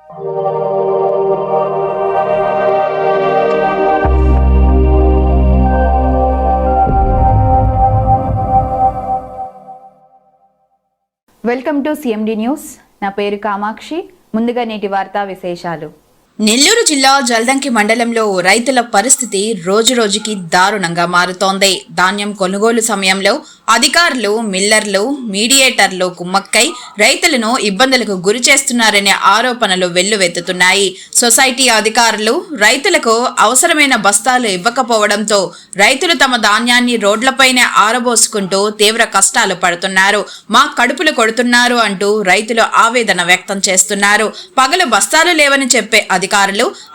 Welcome to CMD news. నా పేరు కామాక్షి. ముందుగా నేటి వార్తా విశేషాలు. నెల్లూరు జిల్లా జల్దంకి మండలంలో రైతుల పరిస్థితి రోజురోజుకి దారుణంగా మారుతోంది. ధాన్యం కొనుగోలు సమయంలో అధికారులు, మిల్లర్లు, మీడియేటర్లు కుమ్మక్కై రైతులను ఇబ్బందులకు గురి చేస్తున్నారనే ఆరోపణలు వెల్లువెత్తుతున్నాయి. సొసైటీ అధికారులు రైతులకు అవసరమైన బస్తాలు ఇవ్వకపోవడంతో రైతులు తమ ధాన్యాన్ని రోడ్లపైనే ఆరబోసుకుంటూ తీవ్ర కష్టాలు పడుతున్నారు. మా కడుపులు కొడుతున్నారు అంటూ రైతులు ఆవేదన వ్యక్తం చేస్తున్నారు. పగలు బస్తాలు లేవని చెప్పే అధికారులు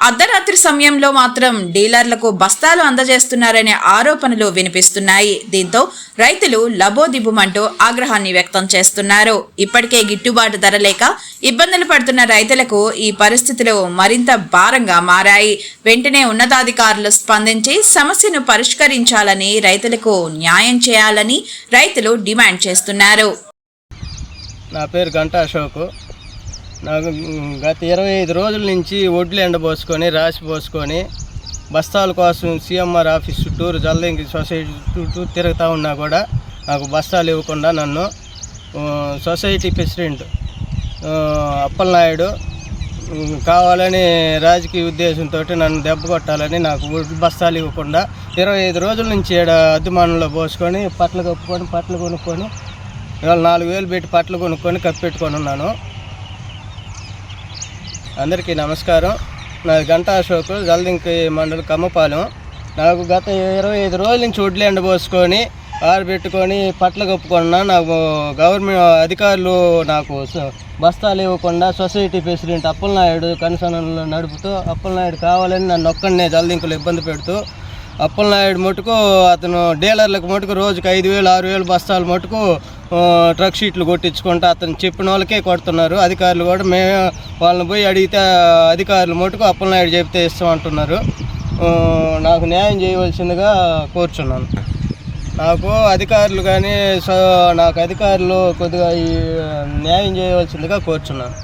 అర్ధరాత్రి సమయంలో మాత్రం డీలర్లకు బస్తాలు అందజేస్తున్నారనే ఆరోపణలు వినిపిస్తున్నాయి. దీంతో రైతులు లబోదిబుమంటూ ఆగ్రహాన్ని వ్యక్తం చేస్తున్నారు. ఇప్పటికే గిట్టుబాటు ధర లేక ఇబ్బందులు పడుతున్న రైతులకు ఈ పరిస్థితులు మరింత భారంగా మారాయి. వెంటనే ఉన్నతాధికారులు స్పందించి సమస్యను పరిష్కరించాలని, రైతులకు న్యాయం చేయాలని రైతులు డిమాండ్ చేస్తున్నారు. నా పేరు గంటా అశోక్. నాకు గత 25 రోజుల నుంచి ఒడ్లు ఎండబోసుకొని రాసిపోసుకొని బస్తాల కోసం సిఎంఆర్ ఆఫీస్ చుట్టూరు జల్దంకి సొసైటీ చుట్టూ తిరుగుతూ ఉన్నా కూడా నాకు బస్తాలు ఇవ్వకుండా నన్ను సొసైటీ ప్రెసిడెంట్ అప్పలనాయుడు కావాలని రాజకీయ ఉద్దేశంతో నన్ను దెబ్బ కొట్టాలని నాకు ఒడ్లు బస్తాలు ఇవ్వకుండా 25 రోజుల నుంచి అద్దుమానంలో పోసుకొని పట్లు కప్పుకొని పట్లు కొనుక్కొని ఇవాళ 4,000 పెట్టి పట్లు కొనుక్కొని కప్పెట్టుకొని ఉన్నాను. అందరికీ నమస్కారం. నాది గంటా అశోక్, జల్దంకి మండలం కమ్మపాలెం. నాకు గత 25 రోజుల నుంచి ఒడ్లు ఎండబోసుకొని ఆరబెట్టుకొని పట్లు కప్పుకున్నా. నాకు గవర్నమెంట్ అధికారులు నాకు బస్తాలు ఇవ్వకుండా సొసైటీ ప్రెసిడెంట్ అప్పలనాయుడు కనసనలో నడుపుతూ అప్పలనాయుడు కావాలని నన్ను ఒక్కడనే జల్దంకులు ఇబ్బంది పెడుతూ అప్పలనాయుడు మటుకు అతను డీలర్లకు మటుకు రోజుకు 5,000 6,000 బస్తాలు మటుకు ట్రక్ షీట్లు కొట్టించుకుంటూ అతను చెప్పిన వాళ్ళకే కొడుతున్నారు. అధికారులు కూడా మేము వాళ్ళని పోయి అడిగితే అధికారులు మటుకు అప్పలనాయుడు చెబితే ఇస్తామంటున్నారు. నాకు న్యాయం చేయవలసిందిగా కోరుచున్నాను. నాకు అధికారులు కానీ నాకు అధికారులు కొద్దిగా న్యాయం చేయవలసిందిగా కోరుచున్నాను.